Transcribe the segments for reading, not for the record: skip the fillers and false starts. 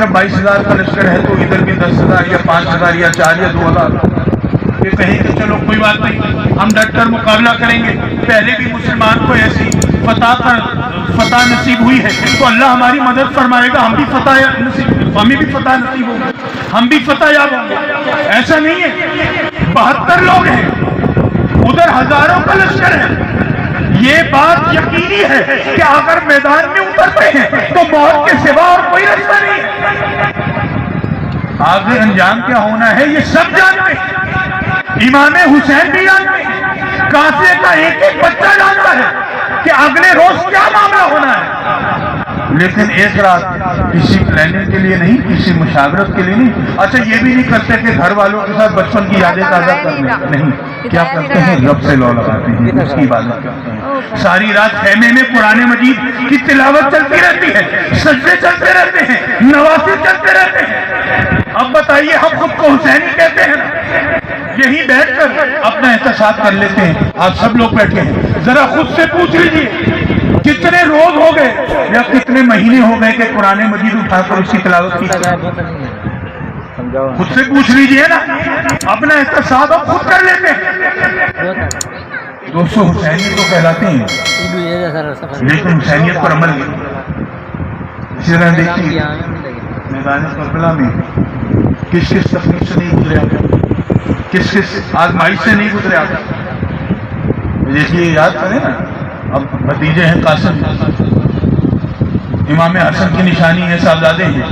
طرف 22,000 کا لشکر ہے تو ادھر بھی 10,000 یا 5,000 یا 4 یا 2,000 یہ کہیں کہ چلو کوئی بات نہیں ہم ڈٹ کر مقابلہ کریں گے. پہلے بھی مسلمان کو ایسی فتح نصیب ہوئی ہے تو اللہ ہماری مدد فرمائے گا, ہم بھی ہمیں بھی فتح نصیب ہوگا, ہم بھی فتح یاب ہوں گے. ایسا نہیں ہے, 72 لوگ ہیں, ادھر ہزاروں کا لشکر ہے. یہ بات یقینی ہے کہ اگر میدان میں اترتے ہیں تو موت کے سوا اور کوئی راستہ نہیں ہے. آگے انجام کیا ہونا ہے یہ سب جانتے ہیں. امام حسین بھی جانتے ہیں, قافلے کا ایک ایک بچہ جانتا ہے کہ اگلے روز کیا معاملہ ہونا ہے. لیکن ایک رات کسی پلاننگ کے لیے نہیں, کسی مشاورت کے لیے نہیں. اچھا یہ بھی نہیں کرتے کہ گھر والوں کے ساتھ بچپن کی یادیں تازہ کرنے, نہیں, کیا کرتے ہیں رب سے لو لگاتے ہیں, اس کی عبادت کرتے ہیں. ساری رات خیمے میں قرآن مجید کی تلاوت چلتی رہتی ہے, سجدے چلتے رہتے ہیں, نوافل چلتے رہتے ہیں. اب بتائیے ہم خود کو حسینی کہتے ہیں, یہی بیٹھ کر اپنا احتساب کر لیتے ہیں. آپ سب لوگ بیٹھے ہیں, ذرا خود سے پوچھ لیجیے کتنے روز ہو گئے یا کتنے مہینے ہو گئے کہ قرآن مجید اٹھا کر اس کی تلاوت کی. خود سے پوچھ لیجیے نا, اپنا احتساب آپ خود کر لیتے ہیں. دوستو حسینیت تو کہلاتے ہیں لیکن حسینیت پر عمل نہیں. اسی طرح دیکھیے میدان کربلا میں کس کس تکلیف سے نہیں گزرے آتے, کس کس آزمائش سے نہیں گزرے آتے. دیکھیے یاد کریں نا, اب بھتیجے ہیں قاسم, امام حسن کی نشانی ہے, صاحبزادے ہیں,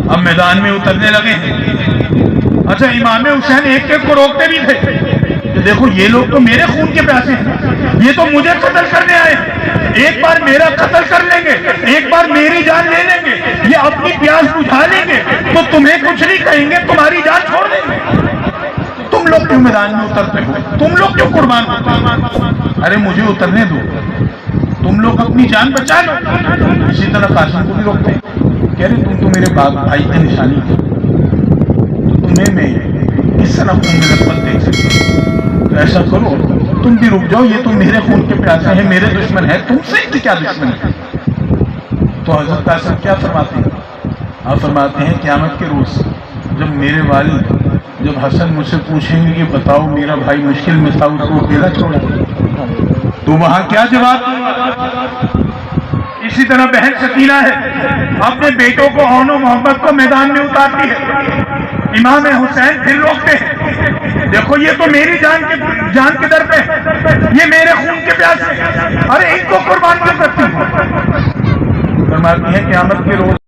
اب میدان میں اترنے لگے ہیں. اچھا امام حسین ایک ایک کو روکتے بھی تھے کہ دیکھو یہ لوگ تو میرے خون کے پیاسے ہیں, یہ تو مجھے قتل کرنے آئے ہیں, ایک بار میرا قتل کر لیں گے, ایک بار میری جان لے لیں گے, یہ اپنی پیاس بجھا لیں گے تو تمہیں کچھ نہیں کہیں گے, تمہاری جان چھوڑ دیں گے. تم لوگ کیوں میدان میں اترتے ہو, تم لوگ کیوں قربان ہوتے ہو؟ ارے مجھے اترنے دو, تم لوگ اپنی جان بچا لو. اسی طرح قاسم کو بھی روکتے ہیں, کہہ رہے تم تو میرے باپ بھائی کی نشانی تھی, تو تمہیں میں اس طرح خون میں لطفت دیکھ سکتی ہوں, تو ایسا کرو تم بھی رک جاؤ, یہ تو میرے خون کے پیاسے ہیں, میرے دشمن ہیں, تم سے کیا دشمن ہے. تو حضرت قاسم کیا فرماتے ہیں, آپ فرماتے ہیں قیامت کے روز جب میرے والد جب حسن مجھ سے پوچھیں گے کہ بتاؤ میرا بھائی مشکل میں تھا, اس کو اکیلا چھوڑا, تو وہاں کیا جواب. اسی طرح بہن سکینہ ہے, اپنے بیٹوں کو اون و محبت کو میدان میں اتارتی ہے. امام حسین پھر روکتے ہیں, دیکھو یہ تو میری جان کے در پہ, یہ میرے خون کے پیاسے, ارے ان کو قربان کیوں کرتی ہوں. فرماتی ہے قیامت کے روز